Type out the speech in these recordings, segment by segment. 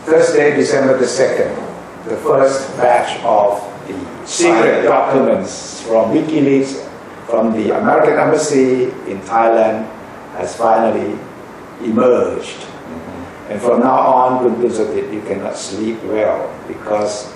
Thursday, December the 2nd, the first batch of the secret documents from Wikileaks from the American Embassy in Thailand has finally emerged. And from now on, you cannot sleep well because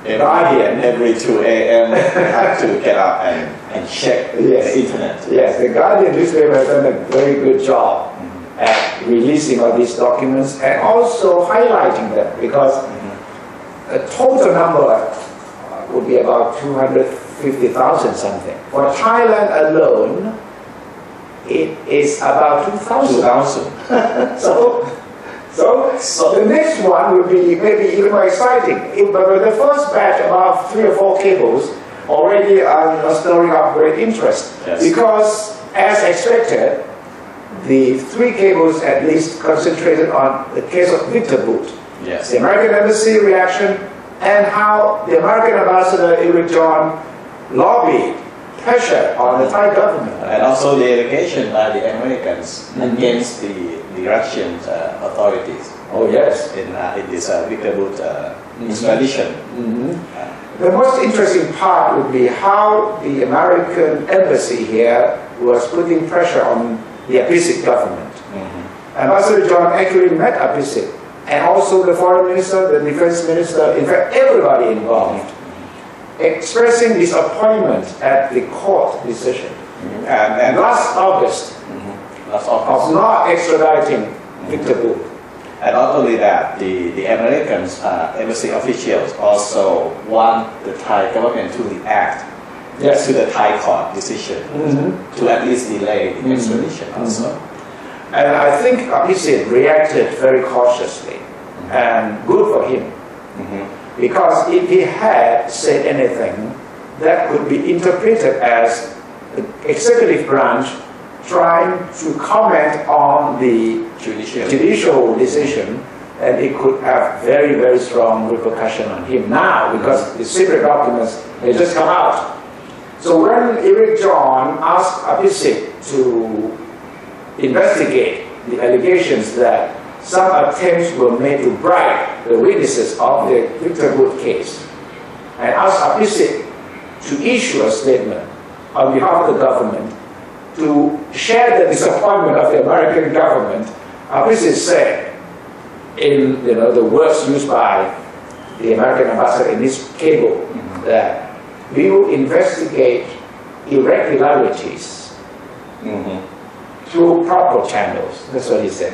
Guardian every 2 a.m. you have to get up and check the internet. Yes, the Guardian newspaper has done a very good job at releasing all these documents and also highlighting them because the total number would be about 250,000 something. For Thailand alone, it is about 2,000. So the next one will be maybe even more exciting. But with the first batch, about 3 or 4 cables already are stirring up great interest. Yes. Because, as expected, the 3 cables at least concentrated on the case of Viktor Bout. Yes. The American Embassy reaction and how the American ambassador Eric John lobbied pressure on the Thai government. And also the allegation by the Americans against the Russian authorities. Oh yes. In this Viktor Bout extradition. The most interesting part would be how the American embassy here was putting pressure on the Abhisit government. Ambassador John actually met Abhisit and also the foreign minister, the defense minister, in fact everybody involved, expressing disappointment at the court decision. And last August, of not extraditing Viktor Bout. And not only that, the Americans, embassy officials also want the Thai government to react to the Thai court decision to at least delay the extradition also. And I think Abhisit reacted very cautiously and good for him. Because if he had said anything, that could be interpreted as the executive branch trying to comment on the judicial decision, and it could have very, very strong repercussion on him now because the secret documents had just come out. So when Eric John asked Abhisit to investigate the allegations that some attempts were made to bribe the witnesses of the Viktor Bout case, and asked Abhisit to issue a statement on behalf of the government to share the disappointment of the American government, Abhisit said, in the words used by the American ambassador in this cable, that we will investigate irregularities through proper channels. That's what he said.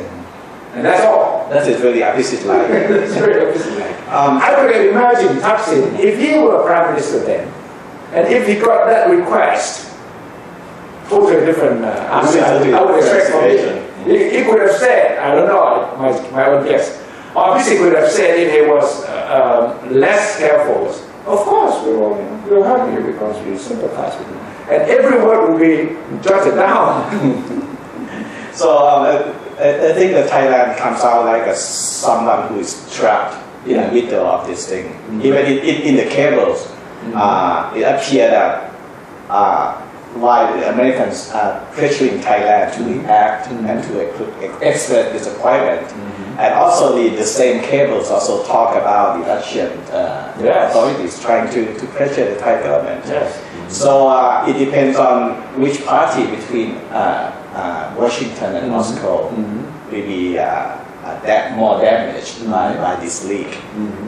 And that's all. That is really Abhisit-like. It's very Abhisit-like. I could have imagined Thaksin, if he were Prime Minister then, and if he got that request, totally different answer. I would expect from him. He could have said, I don't know, my own guess. Obviously, could have said if he was less careful, of course we will help you because we sympathize with you. And every word will be jotted down. So I think that Thailand comes out like someone who is trapped in the middle of this thing. Even in the cables, it appears that while the Americans are pressuring Thailand to react and to express disappointment, and also the same cables also talk about the Russian authorities trying to pressure the Thai government. So it depends on which party between Washington and Moscow will be more damaged by this leak.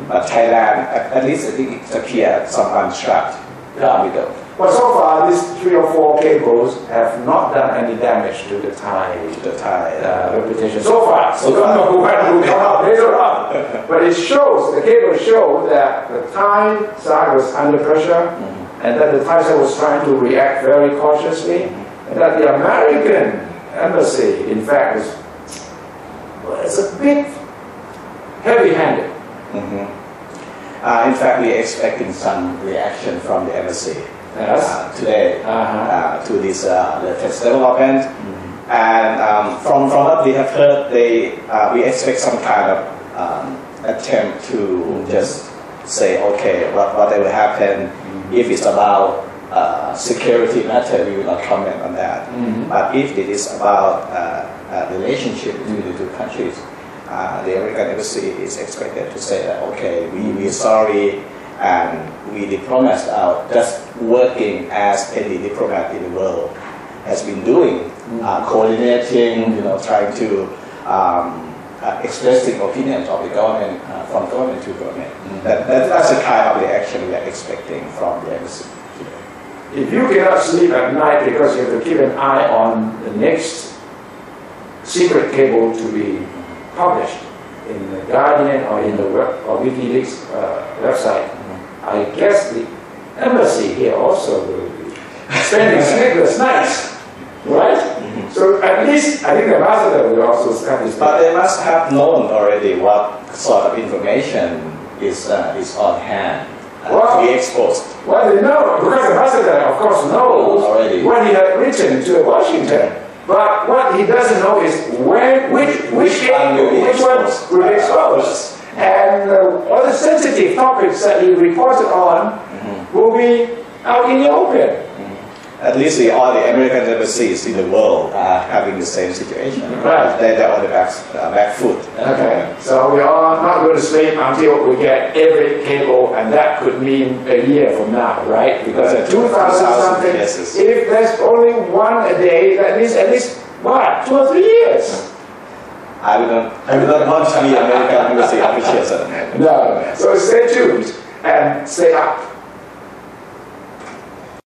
But Thailand, at least I think it appears someone trapped in the middle. But so far, these 3 or 4 cables have not done any damage to the Thai reputation. So far, so don't know who come out later on. But it shows, the cables show that the Thai side was under pressure, and that the Thai side was trying to react very cautiously, and that the American embassy, in fact, was a bit heavy-handed. In fact, we are expecting some reaction from the embassy. Today to this latest development, and from what we have heard, we expect some kind of attempt to just say, okay, whatever happened, if it's about security matter, we will not comment on that. But if it is about relationship between the two countries, the American embassy is expected to say that, okay, we're sorry, and we diplomats are just working as any diplomat in the world has been doing, coordinating, trying to expressing opinions of the government, from government to government. That's the kind of the action we are expecting from the embassy today. If you cannot sleep at night because you have to keep an eye on the next secret cable to be published in the Guardian or in the Wikileaks website, I guess the embassy here also will be spending sleepless nights, right? So at least I think the ambassador will also start this. But they must have known already what sort of information is on hand to be exposed. Well, they know, because the ambassador, of course, knows already what he had written to Washington. But what he doesn't know is which one will be exposed. And all the sensitive topics that he reported on will be out in the open. At least all the American embassies in the world are having the same situation. Right. They're on the back foot. Okay. So we are not going to sleep until we get every cable, and that could mean a year from now, right? Because at 2,000 something, cases. If there's only one a day, that means at least, what, 2 or 3 years? I would not want to be American embassy officials at the moment. No. So stay tuned and stay up.